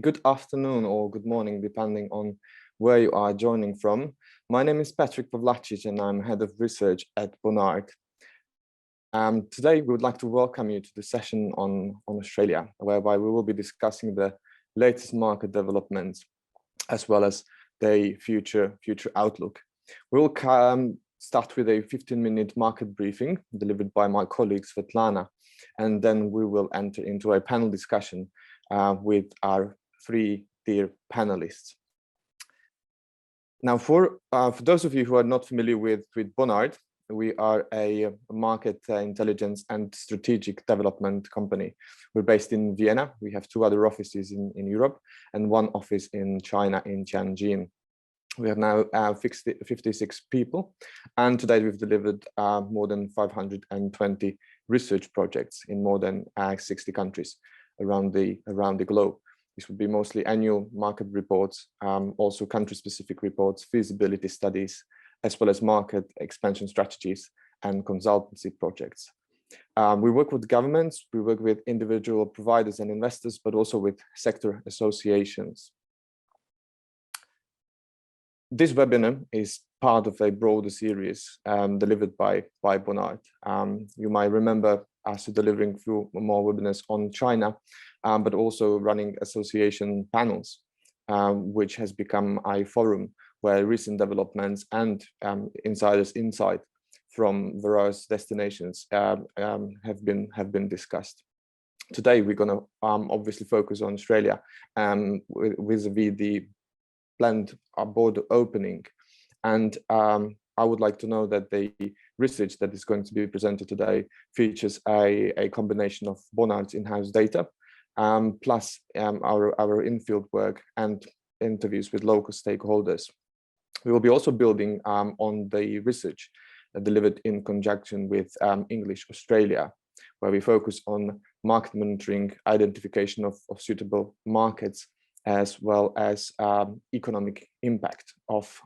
good afternoon or good morning, depending on where you are joining from. My name is Patrik Pavlacic and I'm Head of Research at BONARD. Today, we would like to welcome you to the session on Australia, whereby we will be discussing the latest market developments, as well as the future outlook. We will start with a 15-minute market briefing delivered by my colleague Svetlana, and then we will enter into a panel discussion with our three dear panelists. Now, for those of you who are not familiar with BONARD, we are a market intelligence and strategic development company. We're based in Vienna. We have two other offices in Europe and one office in China, in Tianjin. We have now 56 people, and today we've delivered more than 520 research projects in more than 60 countries around the globe. This would be mostly annual market reports, also country-specific reports, feasibility studies, as well as market expansion strategies and consultancy projects. We work with governments, we work with individual providers and investors, but also with sector associations. This webinar is part of a broader series delivered by BONARD. You might remember us delivering few more webinars on China, but also running association panels, which has become a forum where recent developments and insiders' insight from various destinations have been discussed. Today, we're going to obviously focus on Australia vis-a-vis the planned border opening. And I would like to know that the research that is going to be presented today features a combination of BONARD's in-house data, plus our in-field work and interviews with local stakeholders. We will be also building on the research delivered in conjunction with English Australia, where we focus on market monitoring, identification of suitable markets, as well as economic impact of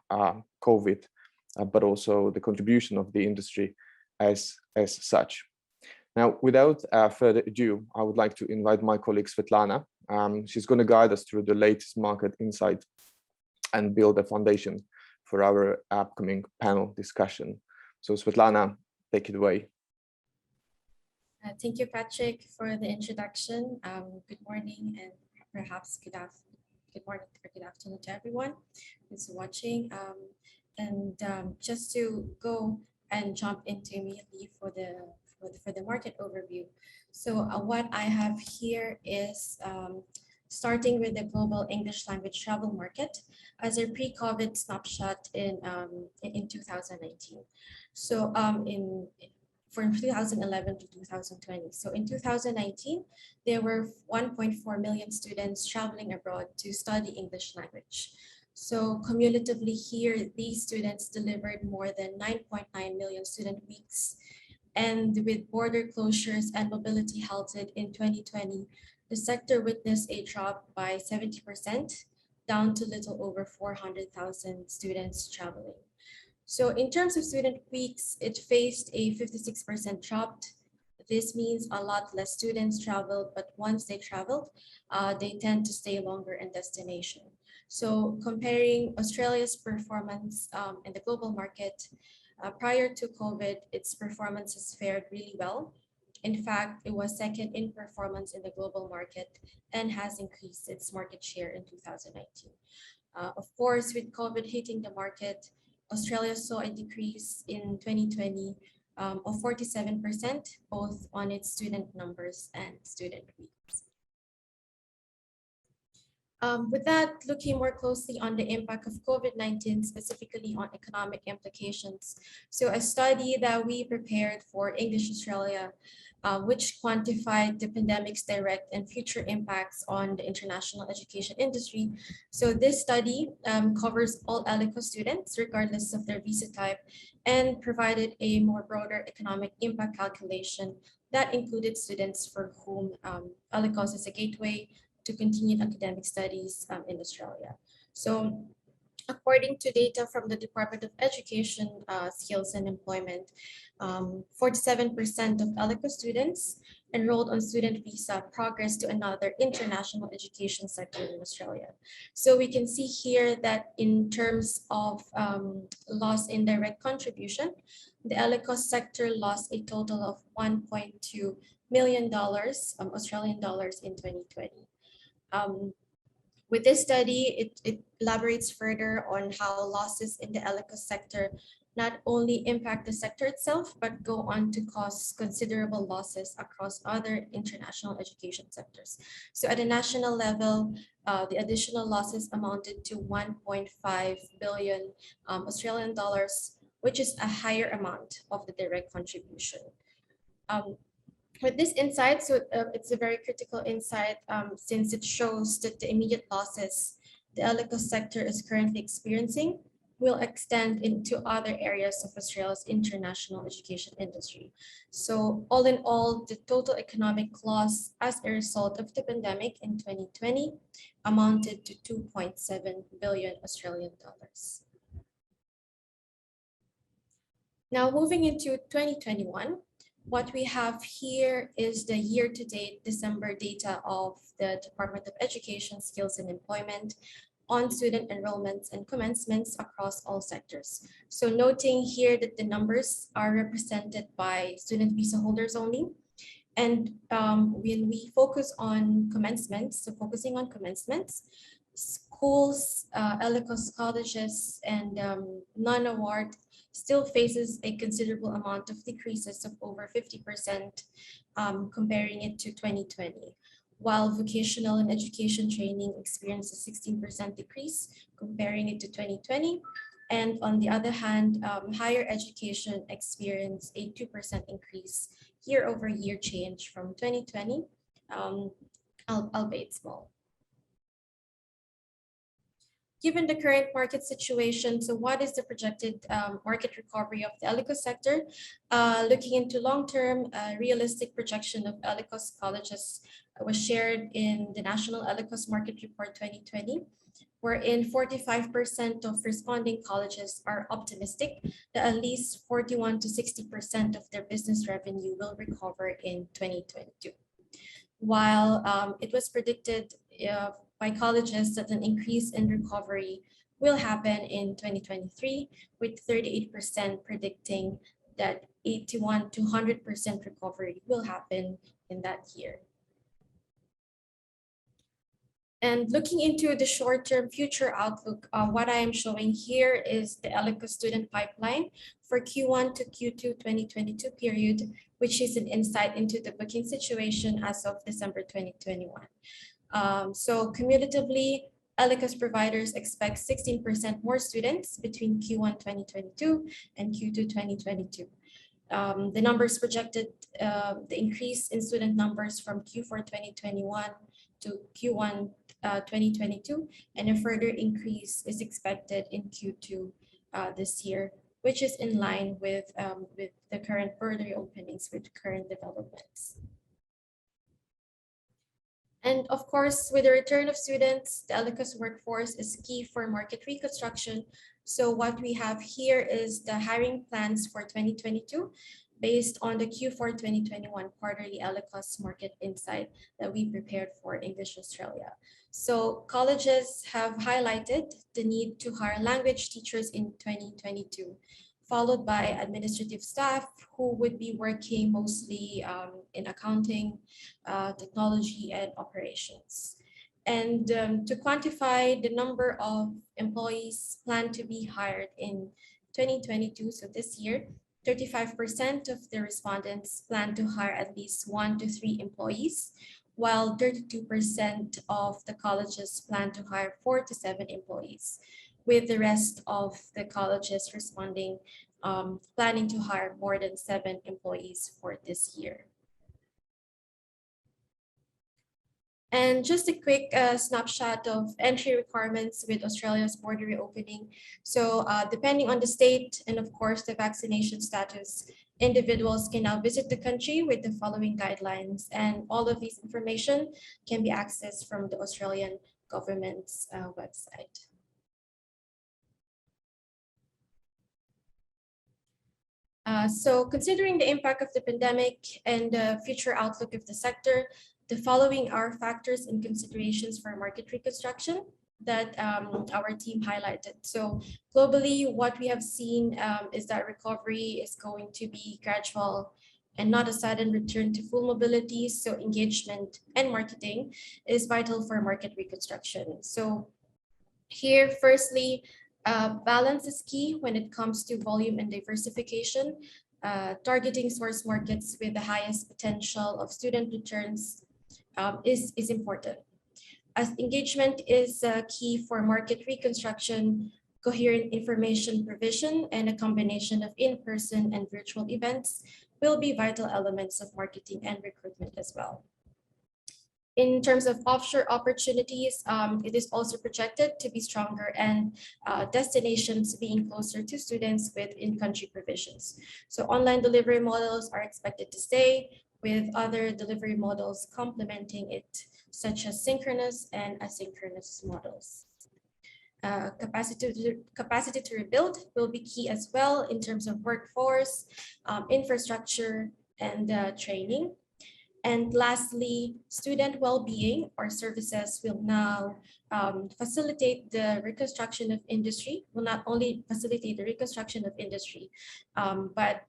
COVID, but also the contribution of the industry as such. Now, without further ado, I would like to invite my colleague Svetlana. She's going to guide us through the latest market insight and build a foundation for our upcoming panel discussion. So Svetlana, take it away. Thank you, Patrik, for the introduction. Good morning and perhaps good morning or good afternoon to everyone who's watching. Just to go and jump into immediately for the market overview. So what I have here is starting with the global English language travel market as a pre-COVID snapshot in 2019. So from 2011 to 2020. So in 2019, there were 1.4 million students traveling abroad to study English language. So cumulatively here, these students delivered more than 9.9 million student weeks. And with border closures and mobility halted in 2020, the sector witnessed a drop by 70%, down to little over 400,000 students traveling. So in terms of student weeks, it faced a 56% drop. This means a lot less students traveled, but once they traveled, they tend to stay longer in destination. So comparing Australia's performance in the global market, prior to COVID, its performance has fared really well. In fact, it was second in performance in the global market and has increased its market share in 2019. Of course, with COVID hitting the market, Australia saw a decrease in 2020 of 47%, both on its student numbers and student weeks. With that, looking more closely on the impact of COVID-19, specifically on economic implications. So a study that we prepared for English Australia, which quantified the pandemic's direct and future impacts on the international education industry. So this study covers all Eloqua students, regardless of their visa type, and provided a more broader economic impact calculation that included students for whom Eloqua is a gateway to continued academic studies in Australia. So according to data from the Department of Education, Skills and Employment, 47% of Eloqua students enrolled on student visa progress to another international education sector in Australia. So we can see here that in terms of loss in direct contribution, the Eloqua sector lost a total of $1.2 million Australian dollars in 2020. With this study, it elaborates further on how losses in the Eloqua sector not only impact the sector itself, but go on to cause considerable losses across other international education sectors. So at a national level, the additional losses amounted to 1.5 billion Australian dollars, which is a higher amount of the direct contribution. With this insight, so it's a very critical insight since it shows that the immediate losses the Eloqua sector is currently experiencing will extend into other areas of Australia's international education industry. So all in all, the total economic loss as a result of the pandemic in 2020 amounted to 2.7 billion Australian dollars. Now moving into 2021, what we have here is the year-to-date December data of the Department of Education, Skills and Employment on student enrollments and commencements across all sectors. So noting here that the numbers are represented by student visa holders only. And when we focus on commencements, so focusing on commencements, schools, Eloqua colleges, and non-award still faces a considerable amount of decreases of over 50% comparing it to 2020, while vocational and education training experienced a 16% decrease comparing it to 2020. And on the other hand, higher education experienced a 2% increase year-over-year change from 2020, albeit small. Given the current market situation, so what is the projected market recovery of the Eloqua sector? Looking into long-term, realistic projection of Eloqua's colleges was shared in the National Eloqua's Market Report 2020, wherein 45% of responding colleges are optimistic that at least 41 to 60% of their business revenue will recover in 2022. While it was predicted by colleges that an increase in recovery will happen in 2023, with 38% predicting that 81 to 100% recovery will happen in that year. And looking into the short-term future outlook, what I am showing here is the Eloqua student pipeline for Q1 to Q2 2022 period, which is an insight into the booking situation as of December 2021. So cumulatively, Eloqua's providers expect 16% more students between Q1 2022 and Q2 2022. The numbers projected the increase in student numbers from Q4 2021 to Q1 2022, and a further increase is expected in Q2 this year, which is in line with the current further openings with current developments. And of course, with the return of students, the Eloqua's workforce is key for market reconstruction. So what we have here is the hiring plans for 2022 based on the Q4 2021 quarterly Eloqua's market insight that we prepared for English Australia. So colleges have highlighted the need to hire language teachers in 2022, followed by administrative staff who would be working mostly in accounting, technology, and operations. And to quantify the number of employees planned to be hired in 2022, so this year, 35% of the respondents plan to hire at least 1 to 3 employees, while 32% of the colleges plan to hire 4 to 7 employees, with the rest of the colleges responding planning to hire more than 7 employees for this year. And just a quick snapshot of entry requirements with Australia's border reopening. So depending on the state and of course the vaccination status, individuals can now visit the country with the following guidelines, and all of these information can be accessed from the Australian government's website. So considering the impact of the pandemic and the future outlook of the sector, the following are factors and considerations for market reconstruction that our team highlighted. So globally, what we have seen is that recovery is going to be gradual and not a sudden return to full mobility. So engagement and marketing is vital for market reconstruction. So here, firstly, balance is key when it comes to volume and diversification. Targeting source markets with the highest potential of student returns is important. As engagement is key for market reconstruction, coherent information provision and a combination of in-person and virtual events will be vital elements of marketing and recruitment as well. In terms of offshore opportunities, it is also projected to be stronger and destinations being closer to students with in-country provisions. So online delivery models are expected to stay, with other delivery models complementing it, such as synchronous and asynchronous models. Capacity to rebuild will be key as well in terms of workforce, infrastructure, and training. And lastly, student well-being or services will now facilitate the reconstruction of industry, will not only facilitate the reconstruction of industry, but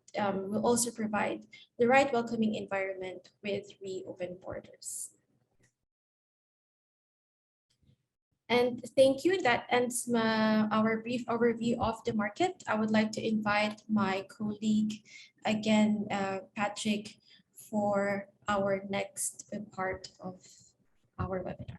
will also provide the right welcoming environment with reopened borders. And thank you. That ends our brief overview of the market. I would like to invite my colleague again, Patrik, for our next part of our webinar.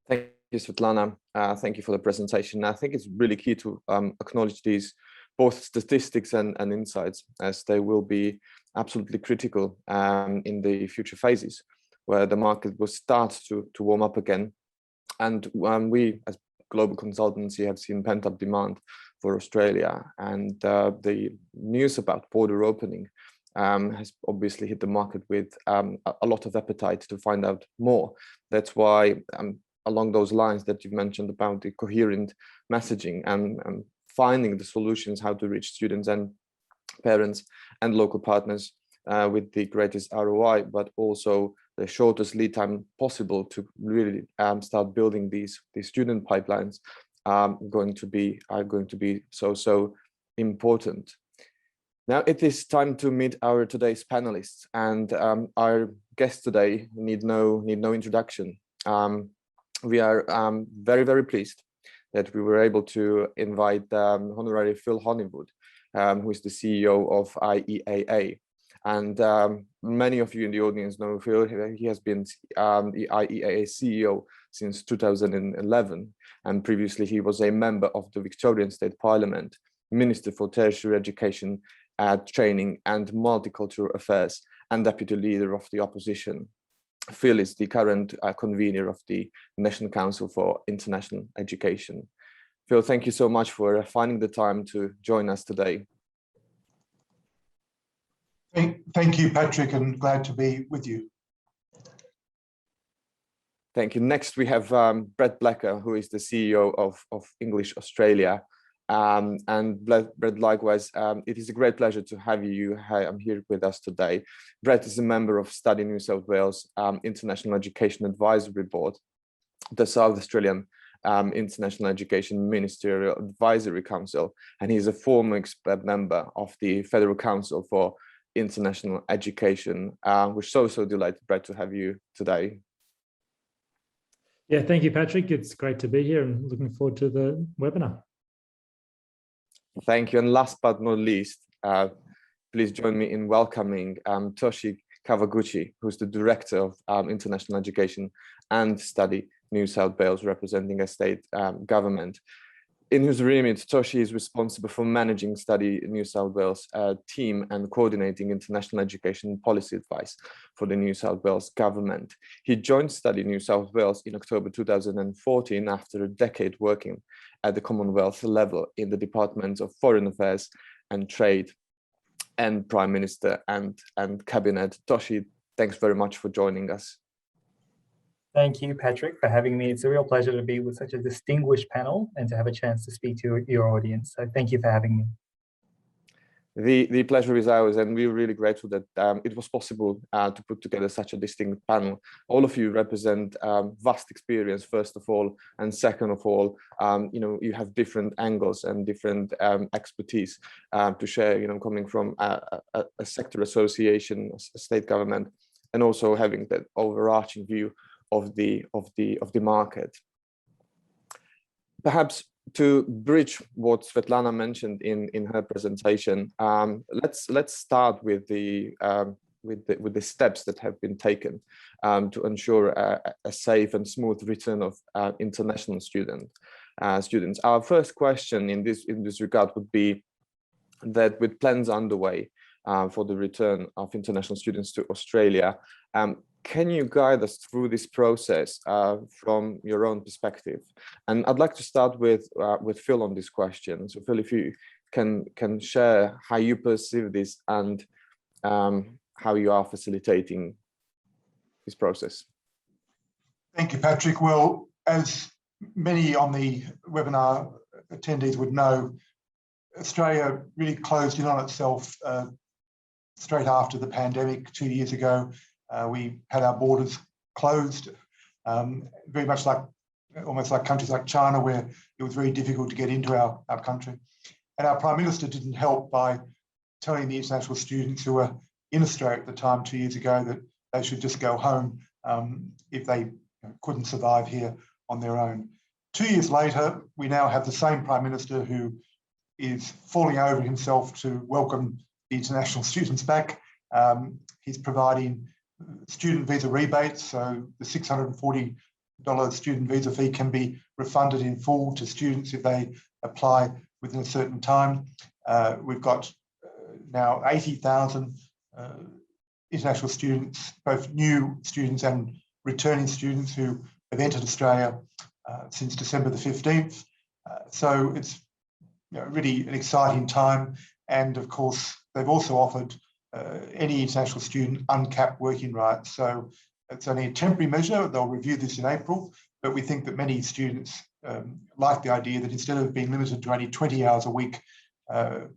Thank you, Svetlana. Thank you for the presentation. I think it's really key to acknowledge these both statistics and insights, as they will be absolutely critical in the future phases, where the market will start to warm up again. And we, as global consultancy, have seen pent-up demand for Australia, and the news about border opening has obviously hit the market with a lot of appetite to find out more. That's why along those lines that you've mentioned about the coherent messaging and finding the solutions how to reach students and parents and local partners with the greatest ROI, but also the shortest lead time possible to really start building these student pipelines are going to be so important. Now it is time to meet our today's panelists, and our guests today need no introduction. We are very pleased that we were able to invite Honorary Phil Honeywood, who is the CEO of IEAA. And many of you in the audience know Phil. He has been the IEAA CEO since 2011, and previously he was a member of the Victorian State Parliament, Minister for Tertiary Education, Training and Multicultural Affairs, and Deputy Leader of the Opposition. Phil is the current convener of the National Council for International Education. Phil, thank you so much for finding the time to join us today. Thank you, Patrik, and glad to be with you. Thank you. Next, we have Brett Blecker, who is the CEO of English Australia. And Brett, likewise, it is a great pleasure to have you here with us today. Brett is a member of Study New South Wales International Education Advisory Board, the South Australian International Education Ministerial Advisory Council, and he's a former expert member of the Federal Council for International Education. We're so delighted, Brett, to have you today. Yeah, thank you, Patrik. It's great to be here and looking forward to the webinar. Thank you. And last but not least, please join me in welcoming Toshi Kawaguchi, who's the Director of International Education and Study New South Wales, representing a state government. In whose remit, Toshi is responsible for managing Study New South Wales team and coordinating international education policy advice for the New South Wales government. He joined Study New South Wales in October 2014 after a decade working at the Commonwealth level in the Departments of Foreign Affairs and Trade and Prime Minister and Cabinet. Toshi, thanks very much for joining us. Thank you, Patrik, for having me. It's a real pleasure to be with such a distinguished panel and to have a chance to speak to your audience. So thank you for having me. The pleasure is ours, and we're really grateful that it was possible to put together such a distinct panel. All of you represent vast experience, first of all, and second of all, you have different angles and different expertise to share. Coming from a sector association, a state government, and also having that overarching view of the market. Perhaps to bridge what Svetlana mentioned in her presentation, let's start with the steps that have been taken to ensure a safe and smooth return of international students. Our first question in this regard would be that with plans underway for the return of international students to Australia, can you guide us through this process from your own perspective? And I'd like to start with Phil on this question. So Phil, if you can share how you perceive this and how you are facilitating this process. Thank you, Patrik. Well, as many on the webinar attendees would know, Australia really closed in on itself straight after the pandemic 2 years ago. We had our borders closed, very much like, almost like countries like China, where it was very difficult to get into our country. And our Prime Minister didn't help by telling the international students who were in Australia at the time 2 years ago that they should just go home if they couldn't survive here on their own. 2 years later, we now have the same Prime Minister who is falling over himself to welcome the international students back. He's providing student visa rebates, so the $640 student visa fee can be refunded in full to students if they apply within a certain time. We've got now 80,000 international students, both new students and returning students who have entered Australia since December the 15th. So it's really an exciting time. And of course, they've also offered any international student uncapped working rights. So it's only a temporary measure. They'll review this in April, but we think that many students like the idea that instead of being limited to only 20 hours a week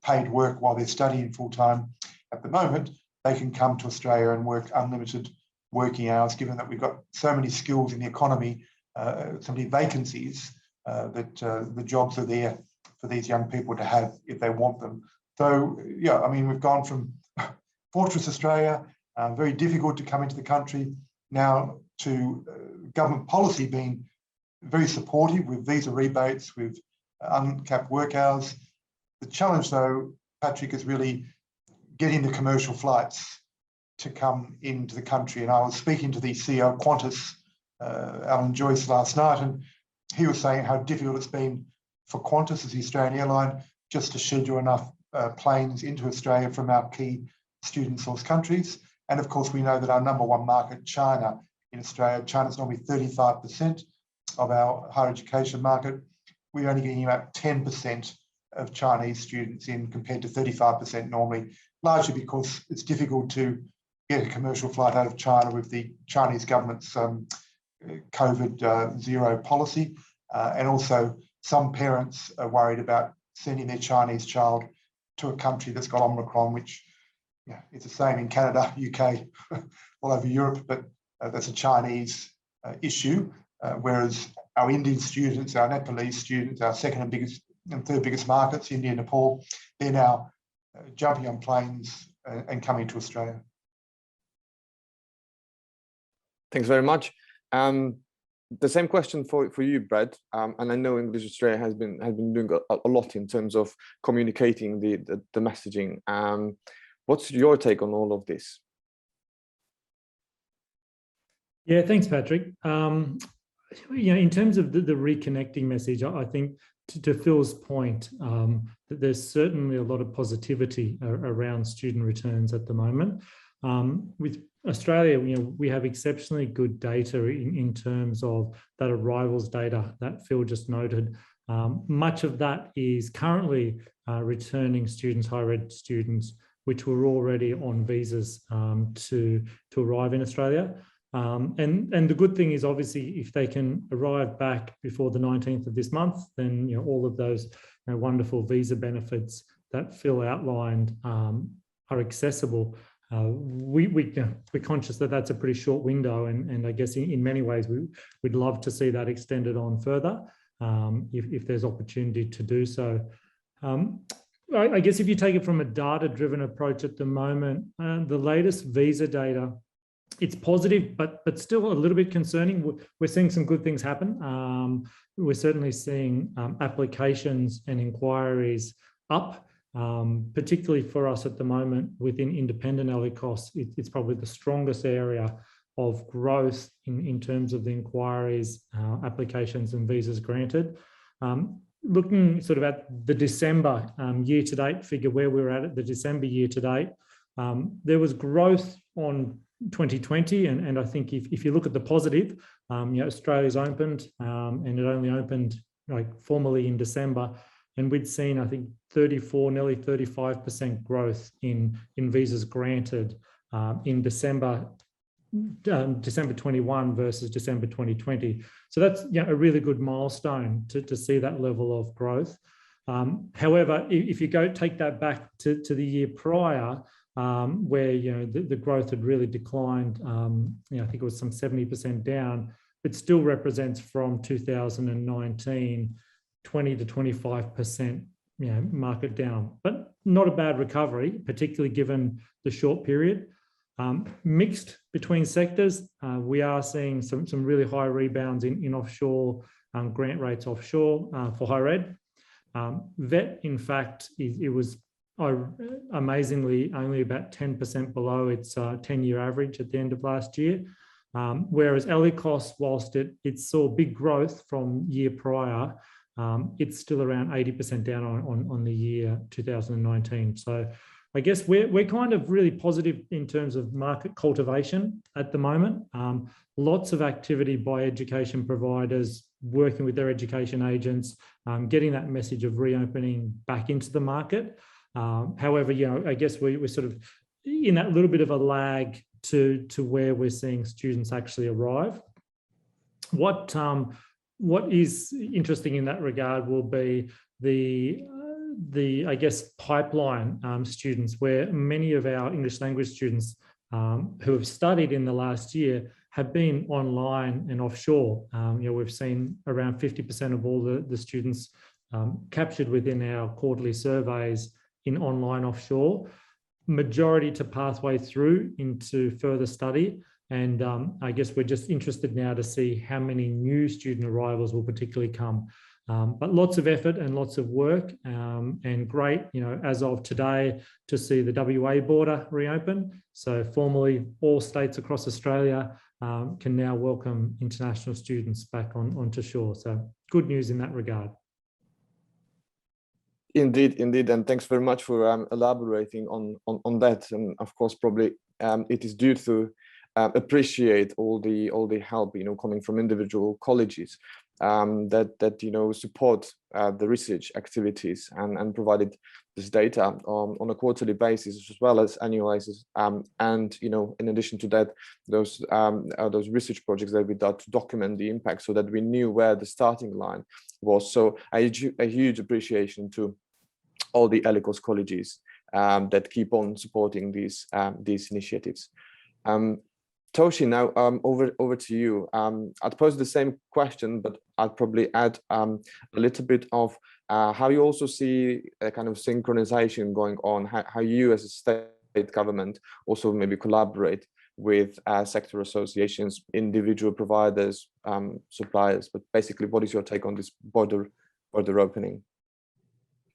paid work while they're studying full time at the moment, they can come to Australia and work unlimited working hours, given that we've got so many skills in the economy, so many vacancies, that the jobs are there for these young people to have if they want them. So, yeah, I mean, we've gone from Fortress Australia, very difficult to come into the country, now to government policy being very supportive with visa rebates, with uncapped work hours. The challenge, though, Patrik, is really getting the commercial flights to come into the country. And I was speaking to the CEO of Qantas, Alan Joyce, last night, and he was saying how difficult it's been for Qantas as the Australian airline just to schedule enough planes into Australia from our key student source countries. And of course, we know that our number one market, China, in Australia, China's normally 35% of our higher education market. We're only getting about 10% of Chinese students in compared to 35% normally, largely because it's difficult to get a commercial flight out of China with the Chinese government's COVID zero policy. And also some parents are worried about sending their Chinese child to a country that's got Omicron, which it's the same in Canada, UK, all over Europe, but that's a Chinese issue. Whereas our Indian students, our Nepalese students, our second and biggest and third biggest markets, India and Nepal, they're now jumping on planes and coming to Australia. Thanks very much. The same question for you, Brad. And I know English Australia has been doing a lot in terms of communicating the messaging. What's your take on all of this? Yeah, thanks, Patrik. In terms of the reconnecting message, I think to Phil's point, that there's certainly a lot of positivity around student returns at the moment. With Australia, we have exceptionally good data in terms of that arrivals data that Phil just noted. Much of that is currently returning students, higher ed students, which were already on visas to arrive in Australia. And the good thing is, obviously, if they can arrive back before the 19th of this month, then all of those wonderful visa benefits that Phil outlined are accessible, we're conscious that that's a pretty short window, and I guess in many ways we'd love to see that extended on further if there's opportunity to do so. I guess if you take it from a data-driven approach at the moment, the latest visa data, it's positive, but still a little bit concerning. We're seeing some good things happen. We're certainly seeing applications and inquiries up, particularly for us at the moment within independent Eloqua. It's probably the strongest area of growth in terms of the inquiries, applications and visas granted. Looking sort of at the December year-to-date figure, where we were at the December year-to-date, there was growth on 2020, and I think if you look at the positive, Australia's opened, and it only opened formally in December, and we'd seen, I think, 34, nearly 35% growth in visas granted in December 21 versus December 2020. So that's a really good milestone to see that level of growth. However, if you take that back to the year prior, where the growth had really declined, I think it was some 70% down, it still represents from 2019 20 to 25% market down, but not a bad recovery, particularly given the short period. Mixed between sectors, we are seeing some really high rebounds in offshore grant rates offshore for higher ed. VET, in fact, it was amazingly only about 10% below its 10-year average at the end of last year. Whereas Eloqua, whilst it saw big growth from year prior, it's still around 80% down on the year 2019. So I guess we're kind of really positive in terms of market cultivation at the moment. Lots of activity by education providers working with their education agents, getting that message of reopening back into the market. However, I guess we're sort of in that little bit of a lag to where we're seeing students actually arrive. What is interesting in that regard will be the I guess pipeline students, where many of our English language students who have studied in the last year have been online and offshore. We've seen around 50% of all the students captured within our quarterly surveys in online offshore, majority to pathway through into further study. And I guess we're just interested now to see how many new student arrivals will particularly come. But lots of effort and lots of work, and great, as of today, to see the WA border reopen. So formally, all states across Australia can now welcome international students back onto shore. So good news in that regard. Indeed, and thanks very much for elaborating on that. And of course, probably it is due to appreciate all the help coming from individual colleges that support the research activities and provided this data on a quarterly basis as well as annual basis. And in addition to that, those research projects that we did to document the impact, so that we knew where the starting line was. So a huge appreciation to all the Eloqua colleges that keep on supporting these initiatives. Toshi, now over to you. I'd pose the same question, but I'd probably add a little bit of how you also see a kind of synchronization going on, how you as a state government also maybe collaborate with sector associations, individual providers, suppliers, but basically what is your take on this border opening?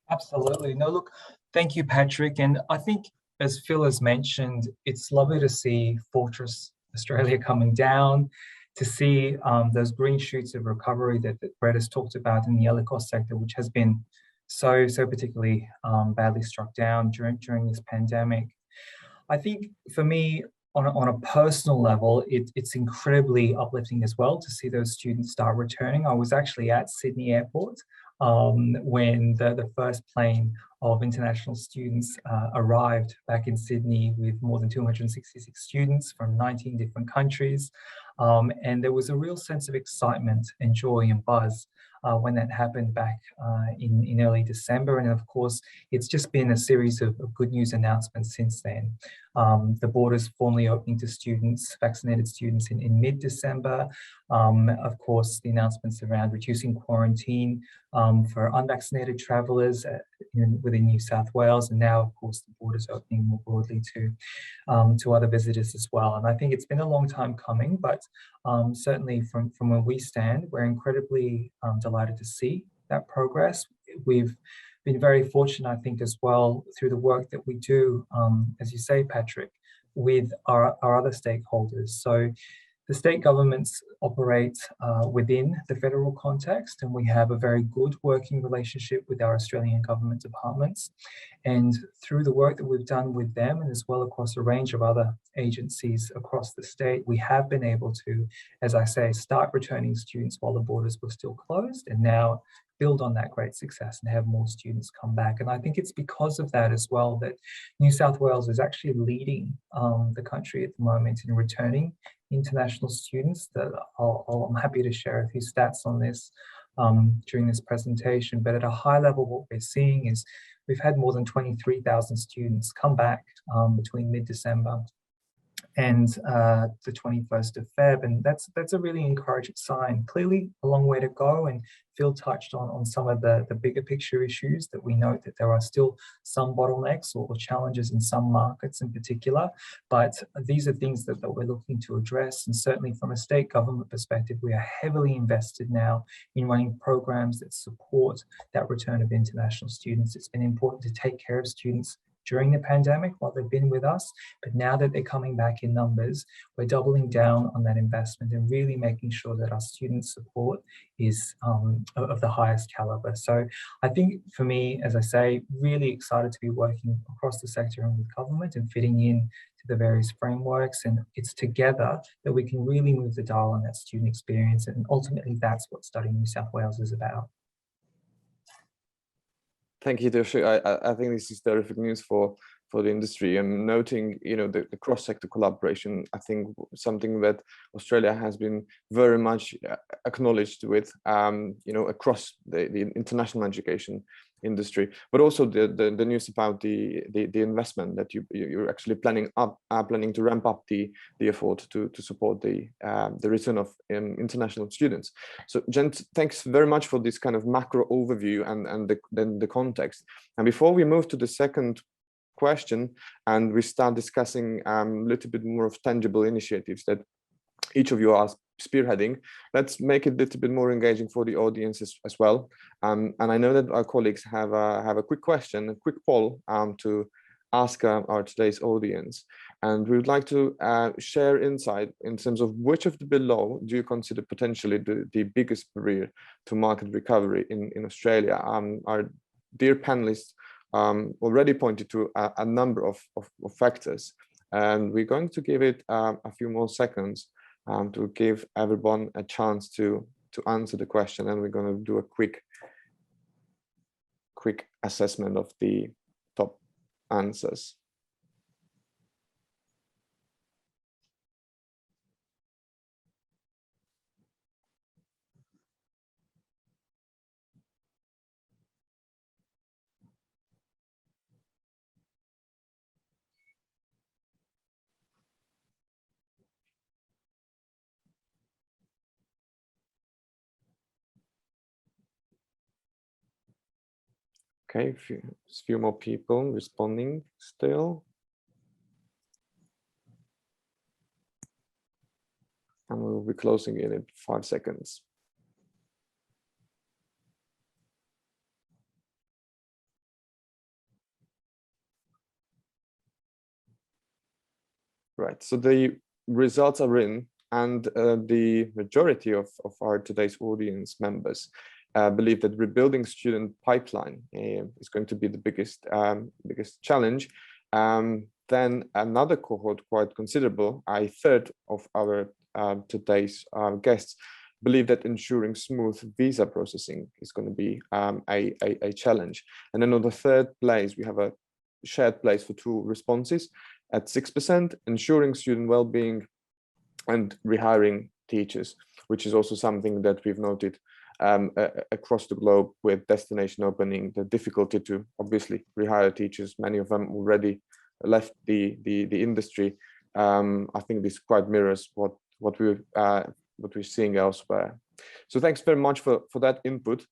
Absolutely. No, look, thank you, Patrik. And I think, as Phil has mentioned, it's lovely to see Fortress Australia coming down, to see those green shoots of recovery that Brett has talked about in the Eloqua sector, which has been so particularly badly struck down during this pandemic. I think for me, on a personal level, it's incredibly uplifting as well to see those students start returning. I was actually at Sydney Airport when the first plane of international students arrived back in Sydney with more than 266 students from 19 different countries. And there was a real sense of excitement and joy and buzz when that happened back in early December. And of course, it's just been a series of good news announcements since then. The borders formally opening to students, vaccinated students in mid-December. Of course, the announcements around reducing quarantine for unvaccinated travellers within New South Wales, and now, of course, the borders opening more broadly to other visitors as well. And I think it's been a long time coming, but certainly from where we stand, we're incredibly delighted to see that progress. We've been very fortunate, I think, as well, through the work that we do, as you say, Patrik, with our other stakeholders. So the state governments operate within the federal context, and we have a very good working relationship with our Australian government departments. And through the work that we've done with them, and as well across a range of other agencies across the state, we have been able to, as I say, start returning students while the borders were still closed, and now build on that great success and have more students come back. And I think it's because of that as well that New South Wales is actually leading the country at the moment in returning international students. That I'm happy to share a few stats on this during this presentation, but at a high level, what we're seeing is we've had more than 23,000 students come back between mid-December and the 21st of Feb, and that's a really encouraging sign. Clearly a long way to go, and Phil touched on some of the bigger picture issues that we note that there are still some bottlenecks or challenges in some markets in particular, but these are things that we're looking to address. And certainly from a state government perspective, we are heavily invested now in running programs that support that return of international students. It's been important to take care of students during the pandemic while they've been with us, but now that they're coming back in numbers, we're doubling down on that investment and really making sure that our student support is of the highest caliber. So I think for me, as I say, really excited to be working across the sector and with government and fitting in to the various frameworks, and it's together that we can really move the dial on that student experience, and ultimately that's what Studying New South Wales is about. Thank you, Toshi. I think this is terrific news for the industry, and noting, the cross-sector collaboration. I think something that Australia has been very much acknowledged with, across the international education industry, but also the news about the investment that you're actually planning to ramp up the effort to support the return of international students. So gents, thanks very much for this kind of macro overview and then the context. And before we move to the second question and we start discussing a little bit more of tangible initiatives that each of you are spearheading, let's make it a little bit more engaging for the audience as well. And I know that our colleagues have a quick question, a quick poll to ask our today's audience. And we would like to share insight in terms of which of the below do you consider potentially the biggest barrier to market recovery in Australia. Our dear panelists already pointed to a number of factors, and we're going to give it a few more seconds to give everyone a chance to answer the question, and we're going to do a quick assessment of the top answers. Okay, a few more people responding still. And we'll be closing it in 5 seconds. Right, so the results are in, and the majority of our today's audience members believe that rebuilding student pipeline is going to be the biggest challenge. Then another cohort, quite considerable, a third of our today's guests believe that ensuring smooth visa processing is going to be a challenge. And then on the third place, we have a shared place for two responses at 6%, ensuring student well-being and rehiring teachers. which is also something that we've noted across the globe with destination opening, the difficulty to obviously rehire teachers. Many of them already left the industry. I think this quite mirrors what we're seeing elsewhere. So thanks very much for that input.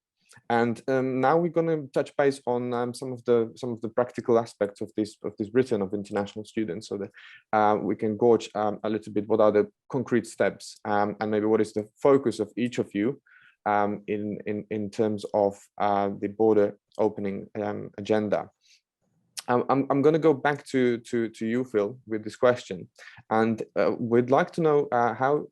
And now we're going to touch base on some of the practical aspects of this written of international students, so that we can gauge a little bit what are the concrete steps and maybe what is the focus of each of you in terms of the border opening agenda. I'm going to go back to you, Phil, with this question, and we'd like to know how,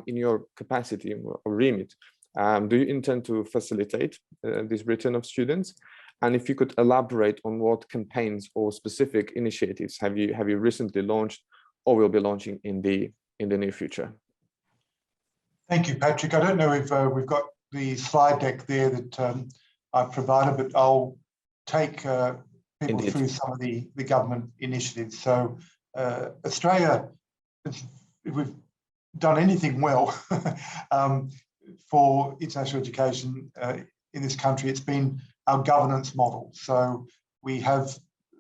in your capacity or remit, do you intend to facilitate this return of students? And if you could elaborate on what campaigns or specific initiatives have you recently launched or will be launching in the near future? Thank you, Patrik. I don't know if we've got the slide deck there that I've provided, but I'll take people Indeed. through some of the government initiatives. So Australia, if we've done anything well for international education in this country, it's been our governance model. So we have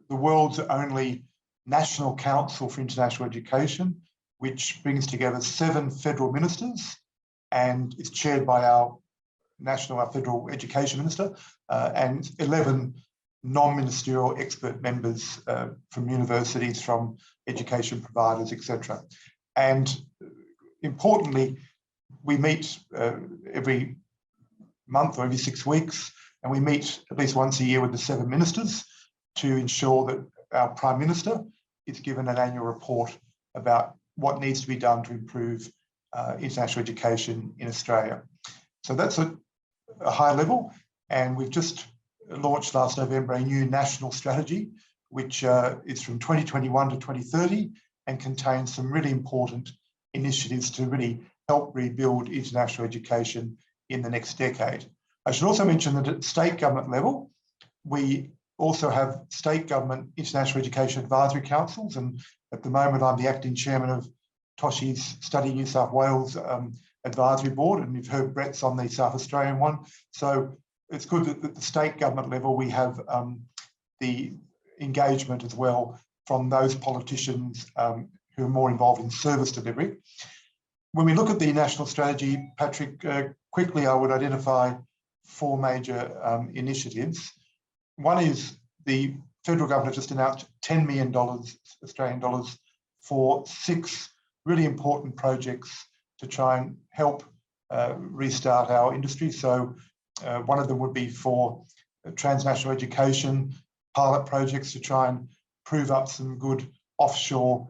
the world's only National Council for International Education, which brings together 7 federal ministers, and it's chaired by our federal education minister, and 11 non-ministerial expert members from universities, from education providers, etc. And importantly, we meet every month or every 6 weeks, and we meet at least once a year with the 7 ministers to ensure that our Prime Minister is given an annual report about what needs to be done to improve international education in Australia. So that's a high level, and we've just launched last November a new national strategy, which is from 2021 to 2030 and contains some really important initiatives to really help rebuild international education in the next decade. I should also mention that at state government level, we also have state government international education advisory councils, and at the moment I'm the acting chairman of Toshi's Study New South Wales advisory board, and you've heard Brett's on the South Australian one. So it's good that at the state government level we have the engagement as well from those politicians who are more involved in service delivery. When we look at the national strategy, Patrik, quickly I would identify 4 major initiatives. One is the federal government just announced $10 million Australian dollars for 6 really important projects to try and help restart our industry. So one of them would be for transnational education, pilot projects to try and prove up some good offshore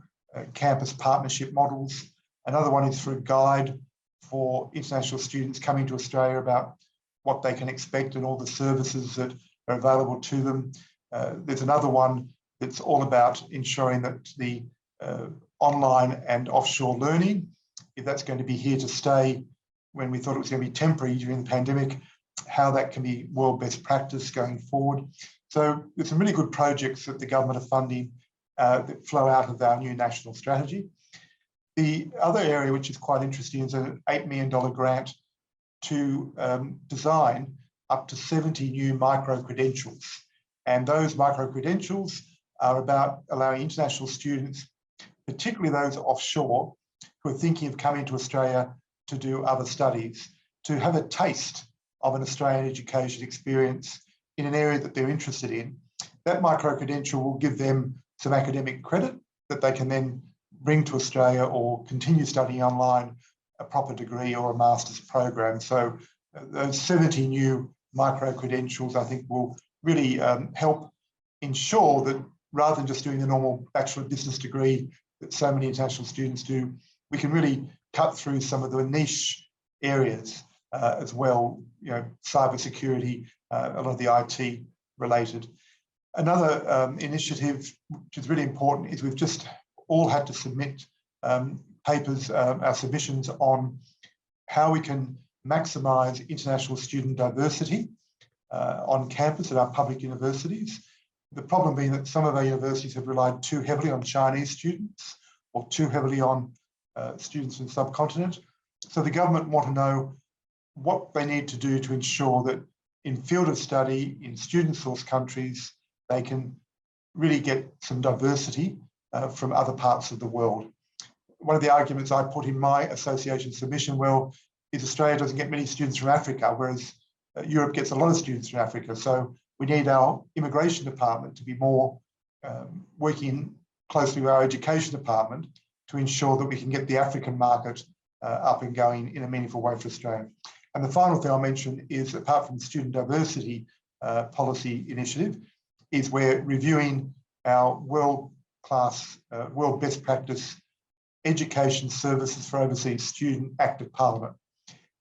campus partnership models. Another one is for a guide for international students coming to Australia about what they can expect and all the services that are available to them. There's another one that's all about ensuring that the online and offshore learning, if that's going to be here to stay when we thought it was going to be temporary during the pandemic, how that can be world best practice going forward. So there's some really good projects that the government are funding that flow out of our new national strategy. The other area, which is quite interesting, is an $8 million grant to design up to 70 new micro-credentials. And those micro-credentials are about allowing international students, particularly those offshore, who are thinking of coming to Australia to do other studies, to have a taste of an Australian education experience in an area that they're interested in. That micro-credential will give them some academic credit that they can then bring to Australia or continue studying online a proper degree or a master's program. So those 70 new micro-credentials, I think, will really help ensure that rather than just doing the normal Bachelor of Business degree that so many international students do, we can really cut through some of the niche areas as well, you know, cybersecurity, a lot of the IT related. Another initiative, which is really important, is we've just all had to submit papers, our submissions on how we can maximise international student diversity on campus at our public universities. The problem being that some of our universities have relied too heavily on Chinese students or too heavily on students from the subcontinent. So the government want to know what they need to do to ensure that in field of study, in student source countries, they can really get some diversity from other parts of the world. One of the arguments I put in my association submission, well, is Australia doesn't get many students from Africa, whereas Europe gets a lot of students from Africa. So we need our immigration department to be more working closely with our education department to ensure that we can get the African market up and going in a meaningful way for Australia. And the final thing I'll mention is, apart from the student diversity policy initiative, is we're reviewing our world-class, world best practice education services for overseas student active parliament.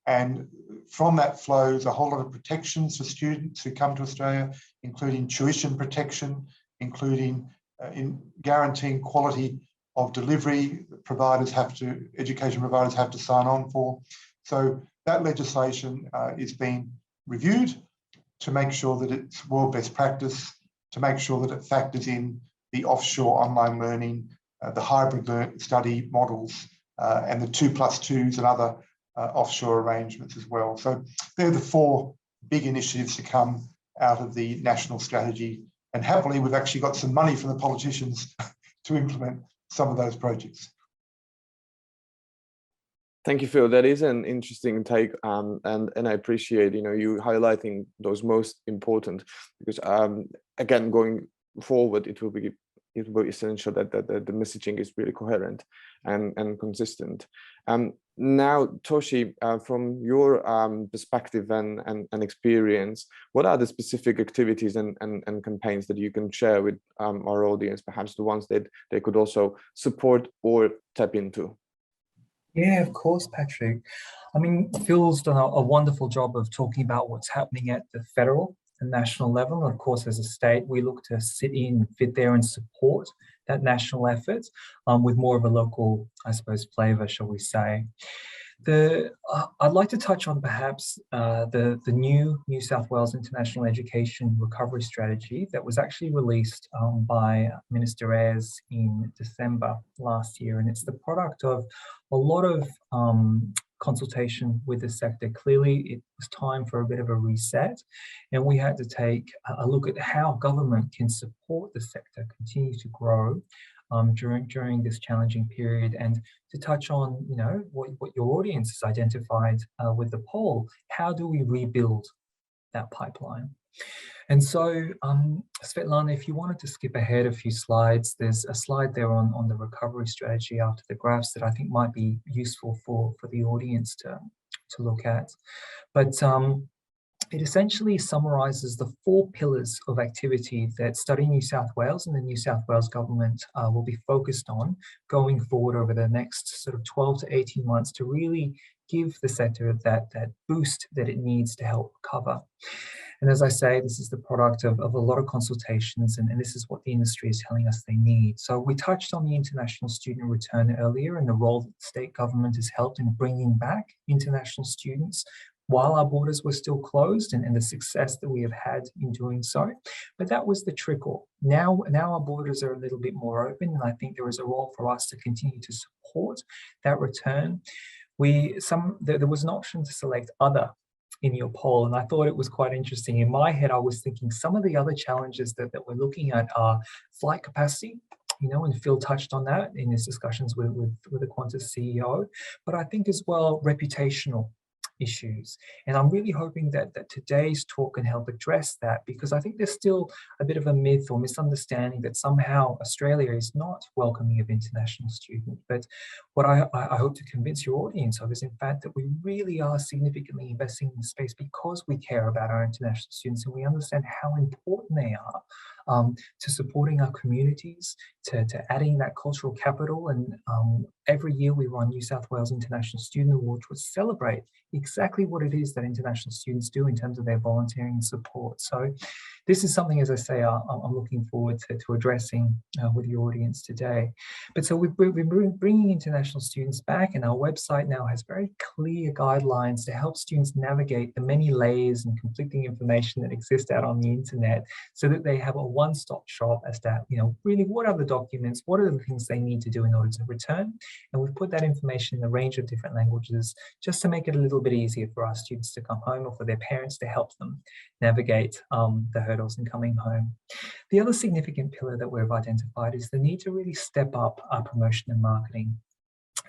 And from that flows a whole lot of protections for students who come to Australia, including tuition protection, including in guaranteeing quality of delivery that providers have to, education providers have to sign on for. So that legislation is being reviewed to make sure that it's world best practice, to make sure that it factors in the offshore online learning, the hybrid study models, and the 2+2s and other offshore arrangements as well. So they're the 4 big initiatives to come out of the national strategy. And happily, we've actually got some money from the politicians to implement some of those projects. Thank you, Phil. That is an interesting take, and I appreciate you highlighting those most important, because again, going forward, it will be essential that the messaging is really coherent and consistent. Now, Toshi, from your perspective and experience, what are the specific activities and campaigns that you can share with our audience, perhaps the ones that they could also support or tap into? Yeah, of course, Patrik. I mean, Phil's done a wonderful job of talking about what's happening at the federal and national level. And of course, as a state, we look to sit there and support that national effort with more of a local, I suppose, flavour, shall we say. I'd like to touch on perhaps the new New South Wales International Education Recovery Strategy that was actually released by Minister Ayres in December last year. And it's the product of a lot of consultation with the sector. Clearly, it was time for a bit of a reset, and we had to take a look at how government can support the sector continue to grow during this challenging period. And to touch on, what your audience has identified with the poll, how do we rebuild that pipeline? And so, Svetlana, if you wanted to skip ahead a few slides, there's a slide there on the recovery strategy after the graphs that I think might be useful for the audience to look at. But it essentially summarises the 4 pillars of activity that Study New South Wales and the New South Wales government will be focused on going forward over the next sort of 12 to 18 months to really give the sector that boost that it needs to help recover. And as I say, this is the product of a lot of consultations, and this is what the industry is telling us they need. So we touched on the international student return earlier and the role that the state government has helped in bringing back international students while our borders were still closed, and the success that we have had in doing so. But that was the trickle. Now our borders are a little bit more open, and I think there is a role for us to continue to support that return. There was an option to select other in your poll, and I thought it was quite interesting. In my head, I was thinking some of the other challenges that we're looking at are flight capacity, and Phil touched on that in his discussions with the Qantas CEO, but I think as well reputational issues. And I'm really hoping that today's talk can help address that, because I think there's still a bit of a myth or misunderstanding that somehow Australia is not welcoming of international students. But what I hope to convince your audience of is, in fact, that we really are significantly investing in the space because we care about our international students and we understand how important they are to supporting our communities, to adding that cultural capital. And every year we run New South Wales International Student Awards, which celebrate exactly what it is that international students do in terms of their volunteering and support. So this is something, as I say, I'm looking forward to addressing with the audience today. But so we're bringing international students back, and our website now has very clear guidelines to help students navigate the many layers and conflicting information that exist out on the internet, so that they have a one-stop shop as to, really what are the documents, what are the things they need to do in order to return. And we've put that information in a range of different languages just to make it a little bit easier for our students to come home, or for their parents to help them navigate the hurdles in coming home. The other significant pillar that we've identified is the need to really step up our promotion and marketing.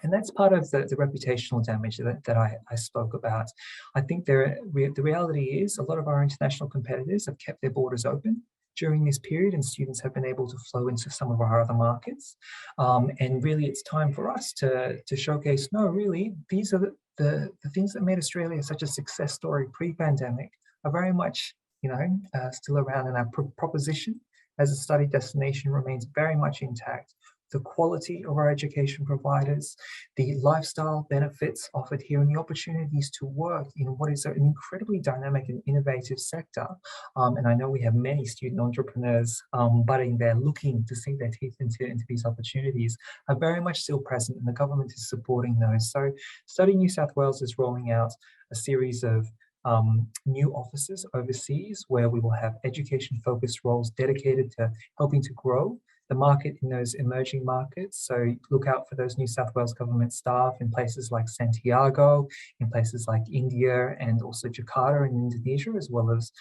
And that's part of the reputational damage that I spoke about. I think the reality is a lot of our international competitors have kept their borders open during this period, and students have been able to flow into some of our other markets. And really, it's time for us to showcase, no, really, these are the things that made Australia such a success story pre-pandemic are very much, still around, and our proposition as a study destination remains very much intact. The quality of our education providers, the lifestyle benefits offered here, and the opportunities to work in what is an incredibly dynamic and innovative sector. And I know we have many student entrepreneurs budding there, looking to sink their teeth into these opportunities, are very much still present, and the government is supporting those. So Study New South Wales is rolling out a series of new offices overseas, where we will have education-focused roles dedicated to helping to grow the market in those emerging markets. So look out for those New South Wales government staff in places like Santiago, in places like India, and also Jakarta in Indonesia, as well as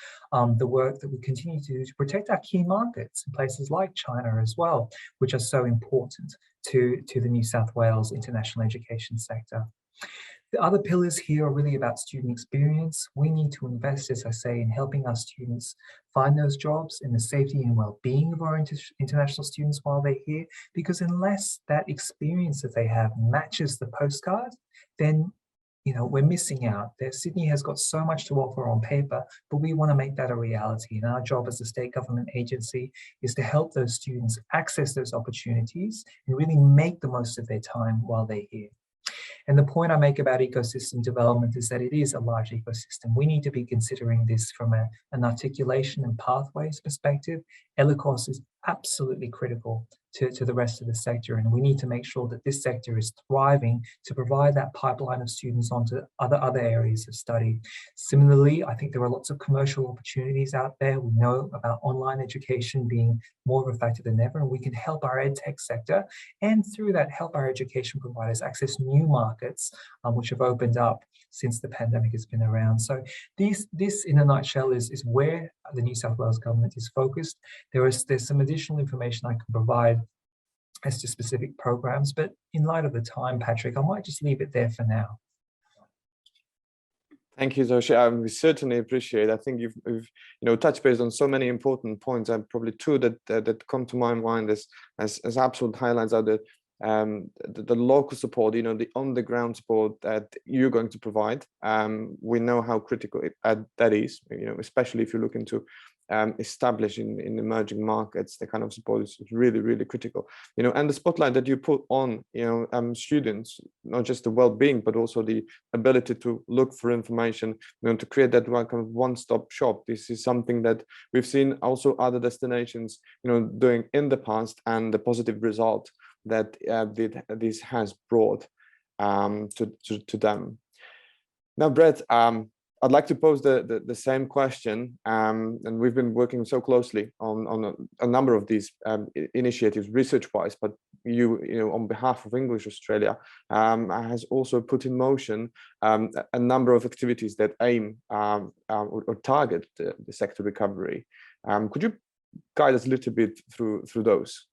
the work that we continue to do to protect our key markets in places like China as well, which are so important to the New South Wales international education sector. The other pillars here are really about student experience. We need to invest, as I say, in helping our students find those jobs, in the safety and well-being of our international students while they're here, because unless that experience that they have matches the postcard, then we're missing out. Sydney has got so much to offer on paper, but we want to make that a reality. And our job as a state government agency is to help those students access those opportunities and really make the most of their time while they're here. And the point I make about ecosystem development is that it is a large ecosystem. We need to be considering this from an articulation and pathways perspective. Eloqua is absolutely critical to the rest of the sector, and we need to make sure that this sector is thriving to provide that pipeline of students onto other areas of study. Similarly, I think there are lots of commercial opportunities out there. We know about online education being more of a factor than ever, and we can help our ed tech sector, and through that help our education providers access new markets which have opened up since the pandemic has been around. So this in a nutshell is where the New South Wales government is focused. There's some additional information I can provide as to specific programs, but in light of the time, Patrik, I might just leave it there for now. Thank you, Toshi. We certainly appreciate. I think you've touched base on so many important points, and probably two that come to my mind as absolute highlights are the local support, the on-the-ground support that you're going to provide. We know how critical that is, especially if you're looking to establish in emerging markets. The kind of support is really, really critical. And the spotlight that you put on, students, not just the well-being, but also the ability to look for information, to create that kind of one-stop shop. This is something that we've seen also other destinations, doing in the past, and the positive result that this has brought to them. Now, Brett, I'd like to pose the same question, and we've been working so closely on a number of these initiatives research-wise, but you on behalf of English Australia has also put in motion a number of activities that aim or target the sector recovery. Could you guide us a little bit through those?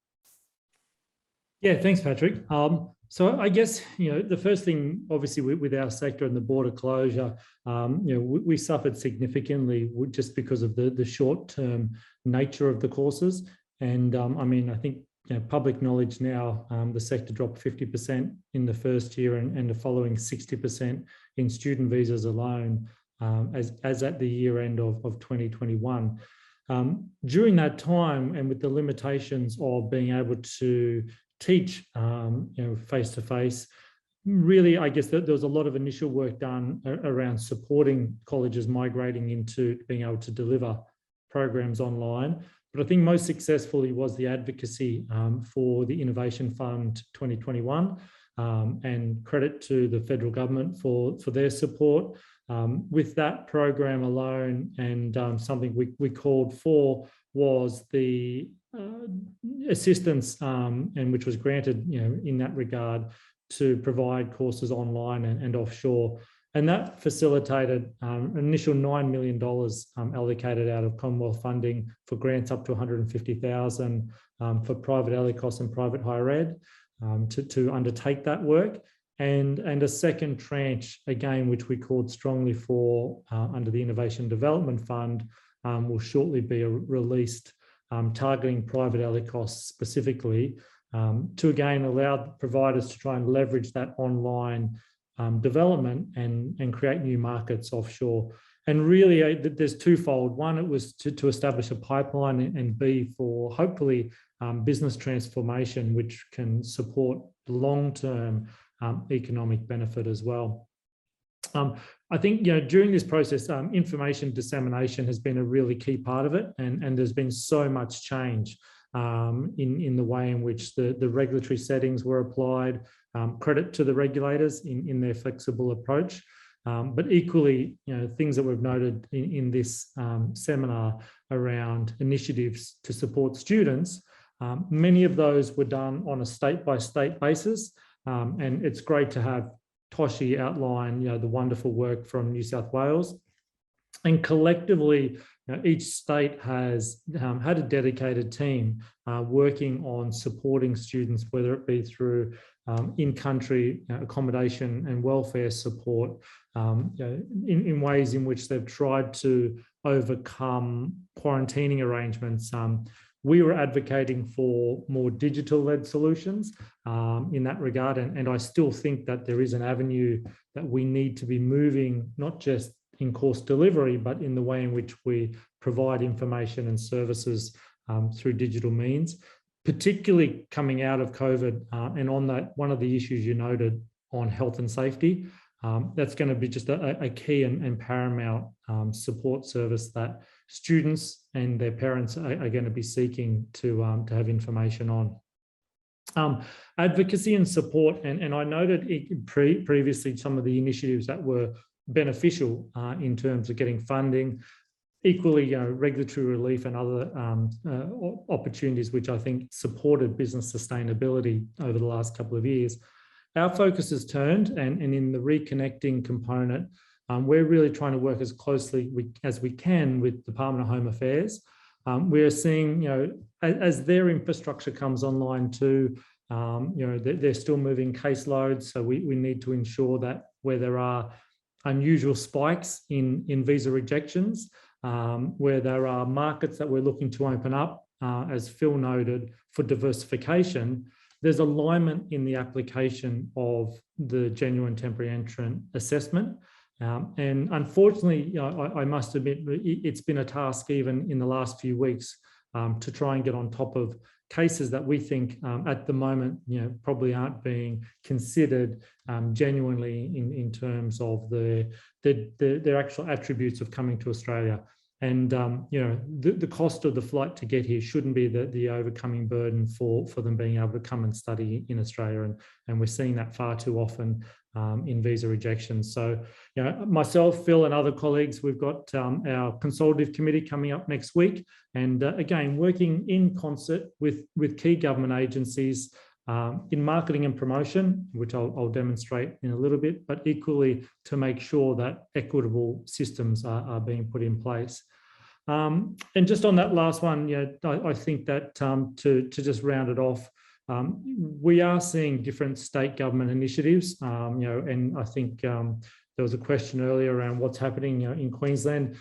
Yeah, thanks, Patrik. So I guess, the first thing, obviously, with our sector and the border closure, we suffered significantly just because of the short-term nature of the courses. And I think, public knowledge now, the sector dropped 50% in the first year and the following 60% in student visas alone, as at the year end of 2021. During that time, and with the limitations of being able to teach face-to-face, really, I guess there was a lot of initial work done around supporting colleges migrating into being able to deliver programs online. But I think most successfully was the advocacy for the Innovation Fund 2021, and credit to the federal government for their support. With that program alone, and something we called for was the assistance, and which was granted, in that regard, to provide courses online and offshore. And that facilitated an initial $9 million allocated out of Commonwealth funding for grants up to $150,000 for private Eloqua and private higher ed to undertake that work. And a second tranche, again, which we called strongly for under the Innovation Development Fund, will shortly be released, targeting private Eloqua specifically, to again allow providers to try and leverage that online development and create new markets offshore. And really, there's twofold. One, it was to establish a pipeline, and B, for hopefully business transformation, which can support long-term economic benefit as well. I think, during this process, information dissemination has been a really key part of it, and there's been so much change in the way in which the regulatory settings were applied. Credit to the regulators in their flexible approach. But equally, things that we've noted in this seminar around initiatives to support students, many of those were done on a state-by-state basis. And it's great to have Toshi outline, the wonderful work from New South Wales. And collectively, each state has had a dedicated team working on supporting students, whether it be through in-country accommodation and welfare support, in ways in which they've tried to overcome quarantining arrangements. We were advocating for more digital-led solutions in that regard, and I still think that there is an avenue that we need to be moving, not just in course delivery, but in the way in which we provide information and services through digital means, particularly coming out of COVID. And on that, one of the issues you noted on health and safety, that's going to be just a key and paramount support service that students and their parents are going to be seeking to have information on. Advocacy and support, and I noted previously some of the initiatives that were beneficial in terms of getting funding. Equally, regulatory relief and other opportunities which I think supported business sustainability over the last couple of years. Our focus has turned, and in the reconnecting component, we're really trying to work as closely as we can with Department of Home Affairs. We're seeing, as their infrastructure comes online too, they're still moving caseloads, so we need to ensure that where there are unusual spikes in visa rejections, where there are markets that we're looking to open up, as Phil noted, for diversification, there's alignment in the application of the genuine temporary entrant assessment. And unfortunately, I must admit, it's been a task even in the last few weeks to try and get on top of cases that we think at the moment, probably aren't being considered genuinely in terms of their actual attributes of coming to Australia. And the cost of the flight to get here shouldn't be the overcoming burden for them being able to come and study in Australia, and we're seeing that far too often in visa rejections. So, myself, Phil, and other colleagues, we've got our consultative committee coming up next week, and again, working in concert with key government agencies in marketing and promotion, which I'll demonstrate in a little bit, but equally to make sure that equitable systems are being put in place. And just on that last one, I think that to just round it off, we are seeing different state government initiatives, and I think there was a question earlier around what's happening in Queensland.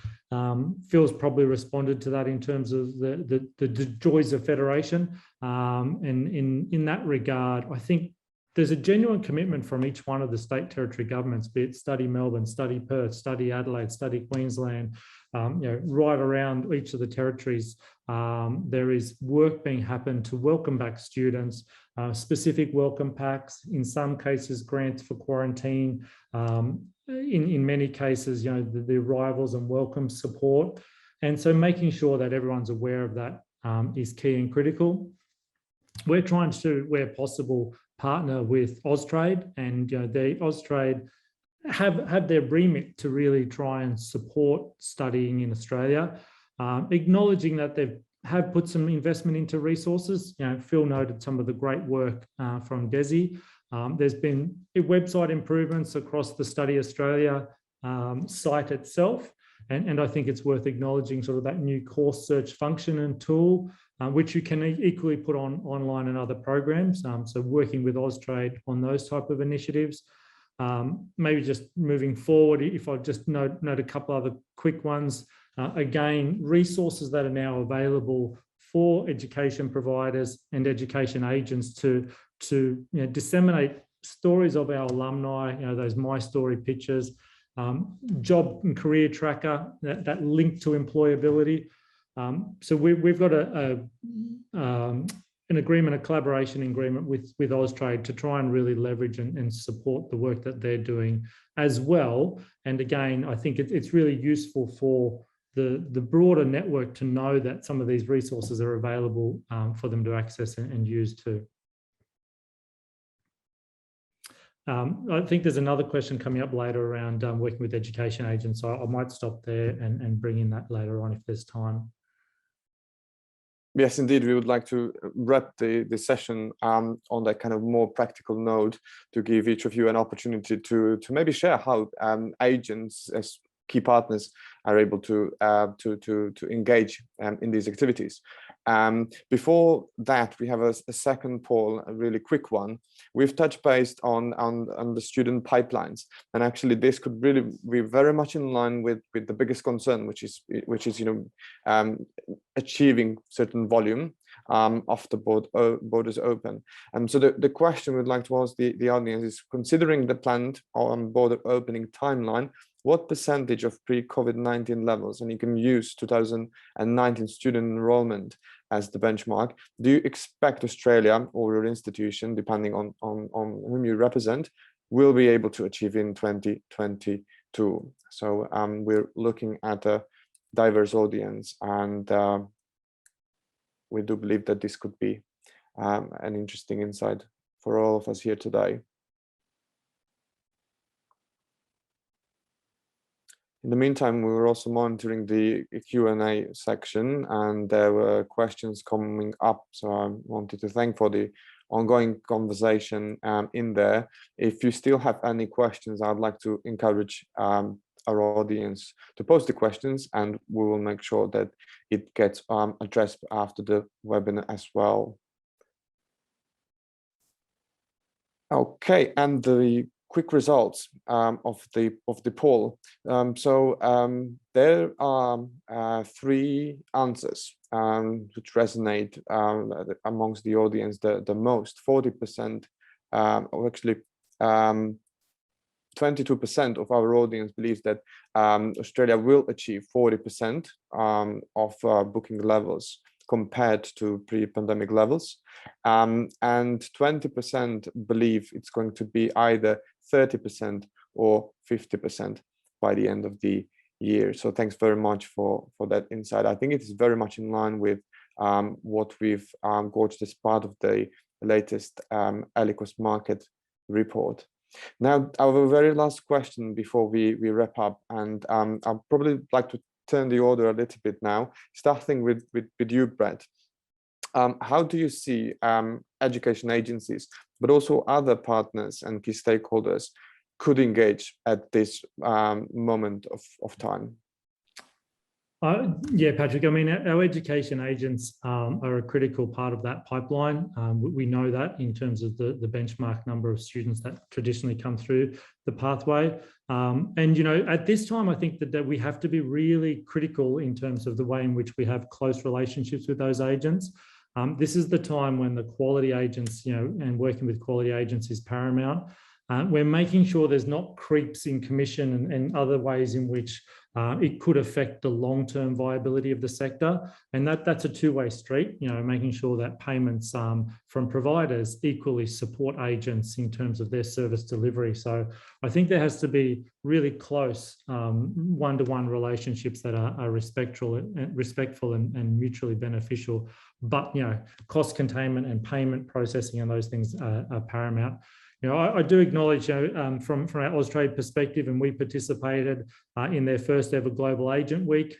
Phil's probably responded to that in terms of the joys of federation. And in that regard, I think there's a genuine commitment from each one of the state territory governments, be it Study Melbourne, Study Perth, Study Adelaide, Study Queensland, right around each of the territories. There is work being happened to welcome back students, specific welcome packs, in some cases grants for quarantine, in many cases, the arrivals and welcome support. And so making sure that everyone's aware of that is key and critical. We're trying to, where possible, partner with Austrade, and the Austrade have their remit to really try and support studying in Australia, acknowledging that they have put some investment into resources. Phil noted some of the great work from Desi. There's been website improvements across the Study Australia site itself. And I think it's worth acknowledging sort of that new course search function and tool, which you can equally put on online and other programs. So working with Austrade on those type of initiatives. Maybe just moving forward, if I just note a couple other quick ones. Again, resources that are now available for education providers and education agents to disseminate stories of our alumni, those My Story pictures, job and career tracker, that link to employability. So we've got an agreement, a collaboration agreement with Austrade to try and really leverage and support the work that they're doing as well. And again, I think it's really useful for the broader network to know that some of these resources are available for them to access and use too. I think there's another question coming up later around working with education agents. So I might stop there and bring in that later on if there's time. Yes, indeed, we would like to wrap the session on that kind of more practical note to give each of you an opportunity to maybe share how agents as key partners are able to engage in these activities. Before that, we have a second poll, a really quick one. We've touched base on the student pipelines, and actually this could really be very much in line with the biggest concern, which is achieving certain volume after borders open. So the question we'd like to ask the audience is, considering the planned border opening timeline, what percentage of pre-COVID-19 levels, and you can use 2019 student enrollment as the benchmark, do you expect Australia or your institution, depending on whom you represent, will be able to achieve in 2022? So we're looking at a diverse audience, and we do believe that this could be an interesting insight for all of us here today. In the meantime, we were also monitoring the Q&A section, and there were questions coming up. So I wanted to thank for the ongoing conversation in there. If you still have any questions, I'd like to encourage our audience to post the questions, and we will make sure that it gets addressed after the webinar as well. Okay, and the quick results of the poll. There are 3 answers which resonate amongst the audience the most. 40%, or actually 22% of our audience believes that Australia will achieve 40% of booking levels compared to pre-pandemic levels, and 20% believe it's going to be either 30% or 50% by the end of the year. So thanks very much for that insight. I think it is very much in line with what we've gauged as part of the latest Eloqua market report. Now, our very last question before we wrap up, and I'd probably like to turn the order a little bit now, starting with you, Brett. How do you see education agencies, but also other partners and key stakeholders could engage at this moment of time? Yeah, Patrick, I mean, our education agents are a critical part of that pipeline. We know that in terms of the benchmark number of students that traditionally come through the pathway. And, at this time, I think that we have to be really critical in terms of the way in which we have close relationships with those agents. This is the time when the quality agents, and working with quality agents is paramount. We're making sure there's not creeps in commission and other ways in which it could affect the long-term viability of the sector. And that's a two-way street, making sure that payments from providers equally support agents in terms of their service delivery. So I think there has to be really close one-to-one relationships that are respectful and mutually beneficial. But, cost containment and payment processing and those things are paramount. I do acknowledge, from our Austrade perspective, and we participated in their first ever Global Agent Week,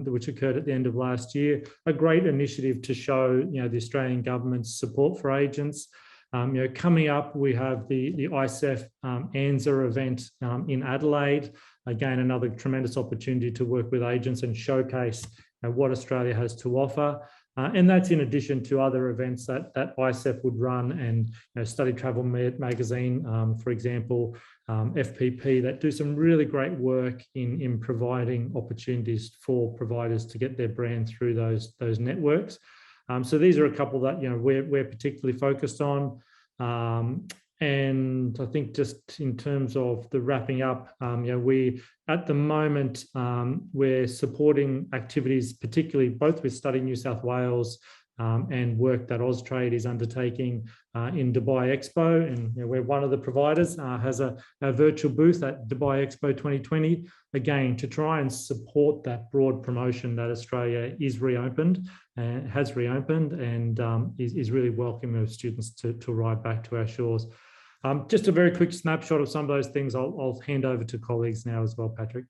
which occurred at the end of last year, a great initiative to show, the Australian government's support for agents. Coming up, we have the ICEF ANZA event in Adelaide. Again, another tremendous opportunity to work with agents and showcase what Australia has to offer. And that's in addition to other events that ICEF would run, and Study Travel Magazine, for example, FPP, that do some really great work in providing opportunities for providers to get their brand through those networks. So these are a couple that we're particularly focused on. And I think just in terms of the wrapping up, we at the moment we're supporting activities, particularly both with Study New South Wales and work that Austrade is undertaking in Dubai Expo, and we're one of the providers, has a virtual booth at Dubai Expo 2020, again to try and support that broad promotion that Australia is reopened and has reopened, and is really welcoming of students to arrive back to our shores. Just a very quick snapshot of some of those things. I'll hand over to colleagues now as well, Patrik.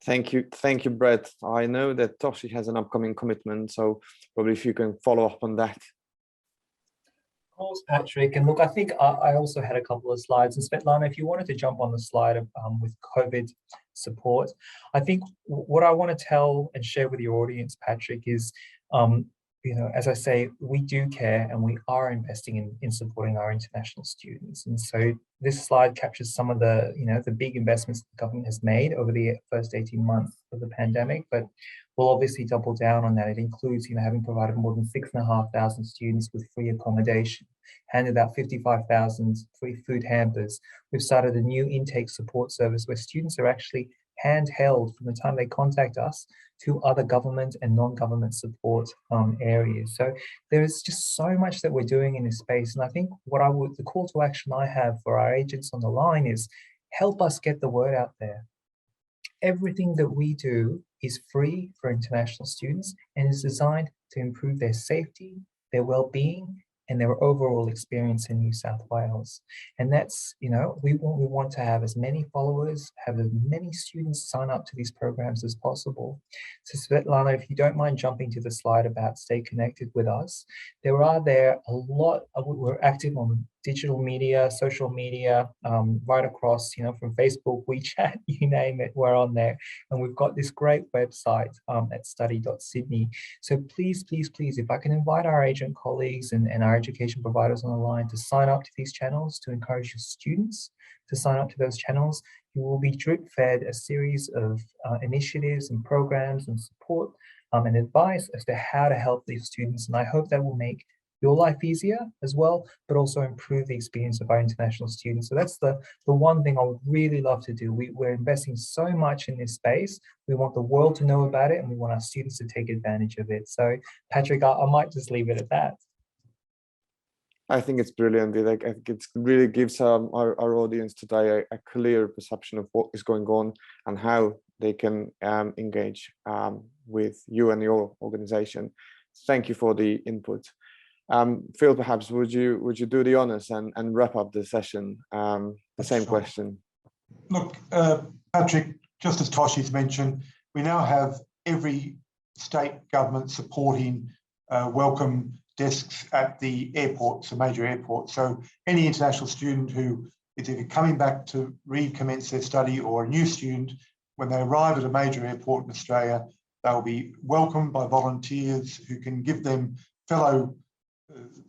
Thank you, Brett. I know that Toshi has an upcoming commitment, so probably if you can follow up on that. Of course, Patrik. And look, I think I also had a couple of slides. And Svetlana, if you wanted to jump on the slide with COVID support, I think what I want to tell and share with your audience, Patrik, is as I say, we do care and we are investing in supporting our international students. And so this slide captures some of the, the big investments the government has made over the first 18 months of the pandemic, but we'll obviously double down on that. It includes, having provided more than 6,500 students with free accommodation, handed out 55,000 free food hampers. We've started a new intake support service where students are actually handheld from the time they contact us to other government and non-government support areas. So there is just so much that we're doing in this space. And I think the call to action I have for our agents on the line is help us get the word out there. Everything that we do is free for international students and is designed to improve their safety, their well-being, and their overall experience in New South Wales. And that's, we want to have as many followers, have as many students sign up to these programs as possible. So Svetlana, if you don't mind jumping to the slide about stay connected with us, there are a lot, we're active on digital media, social media, right across, from Facebook, WeChat, you name it, we're on there. And we've got this great website at study.sydney. So please, please, please, if I can invite our agent colleagues and our education providers on the line to sign up to these channels, to encourage your students to sign up to those channels, you will be drip fed a series of initiatives and programs and support and advice as to how to help these students. And I hope that will make your life easier as well, but also improve the experience of our international students. So that's the one thing I would really love to do. We're investing so much in this space. We want the world to know about it and we want our students to take advantage of it. So Patrik, I might just leave it at that. I think it's brilliant. I think it really gives our audience today a clear perception of what is going on and how they can engage with you and your organization. Thank you for the input. Phil, perhaps would you do the honors and wrap up the session? The same question. Look, Patrik, just as Toshi's mentioned, we now have every state government supporting welcome desks at the airports, the major airports. So any international student who is either coming back to recommence their study or a new student, when they arrive at a major airport in Australia, they'll be welcomed by volunteers who can give them fellow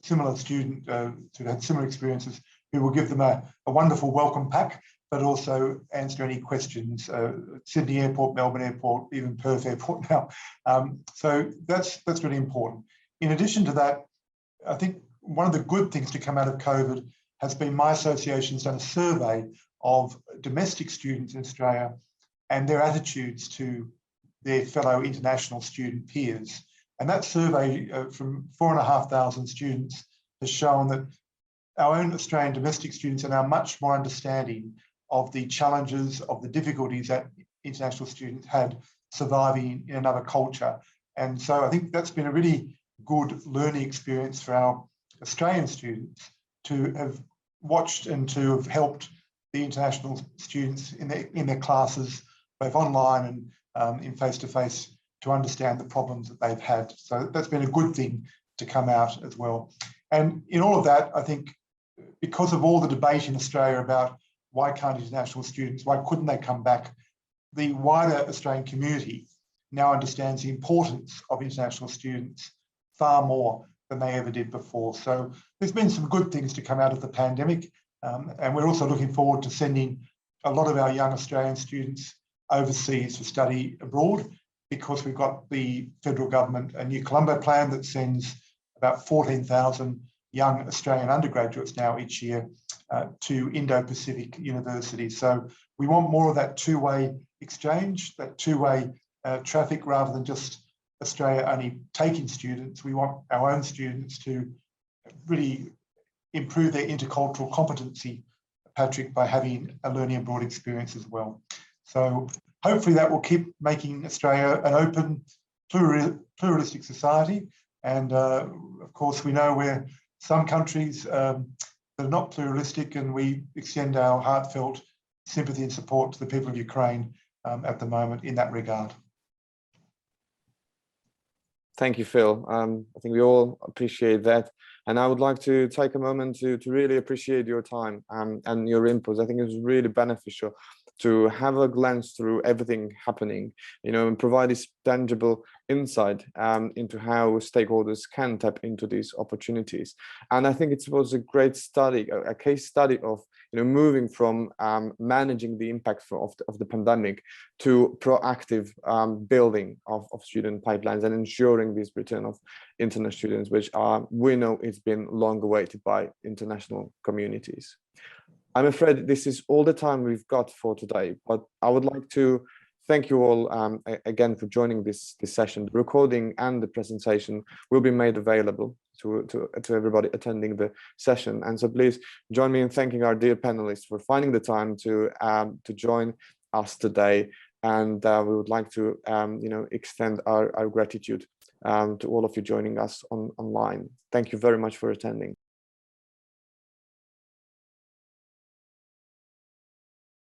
similar student who had similar experiences, who will give them a wonderful welcome pack, but also answer any questions. Sydney Airport, Melbourne Airport, even Perth Airport now. So that's really important. In addition to that, I think one of the good things to come out of COVID has been my association's done a survey of domestic students in Australia, and their attitudes to their fellow international student peers. And that survey from 4,500 students has shown that our own Australian domestic students are now much more understanding of the challenges, of the difficulties that international students had surviving in another culture. And so I think that's been a really good learning experience for our Australian students to have watched and to have helped the international students in their classes, both online and in face-to-face, to understand the problems that they've had. So that's been a good thing to come out as well. And in all of that, I think because of all the debate in Australia about why can't international students, why couldn't they come back, the wider Australian community now understands the importance of international students far more than they ever did before. So there's been some good things to come out of the pandemic. And we're also looking forward to sending a lot of our young Australian students overseas to study abroad, because we've got the federal government a new Colombo plan that sends about 14,000 young Australian undergraduates now each year to Indo-Pacific universities. So we want more of that two-way exchange, that two-way traffic, rather than just Australia only taking students. We want our own students to really improve their intercultural competency, Patrik, by having a learning abroad experience as well. So hopefully that will keep making Australia an open, pluralistic society. And of course, we know where some countries that are not pluralistic, and we extend our heartfelt sympathy and support to the people of Ukraine at the moment in that regard. Thank you, Phil. I think we all appreciate that. And I would like to take a moment to really appreciate your time and your inputs. I think it was really beneficial to have a glance through everything happening, and provide this tangible insight into how stakeholders can tap into these opportunities. And I think it was a great study, a case study of moving from managing the impact of the pandemic to proactive building of student pipelines and ensuring this return of international students, which we know it's been long awaited by international communities. I'm afraid this is all the time we've got for today, but I would like to thank you all again for joining this session. The recording and the presentation will be made available to everybody attending the session. And so please join me in thanking our dear panelists for finding the time to join us today. And we would like to extend our gratitude to all of you joining us online. Thank you very much for attending.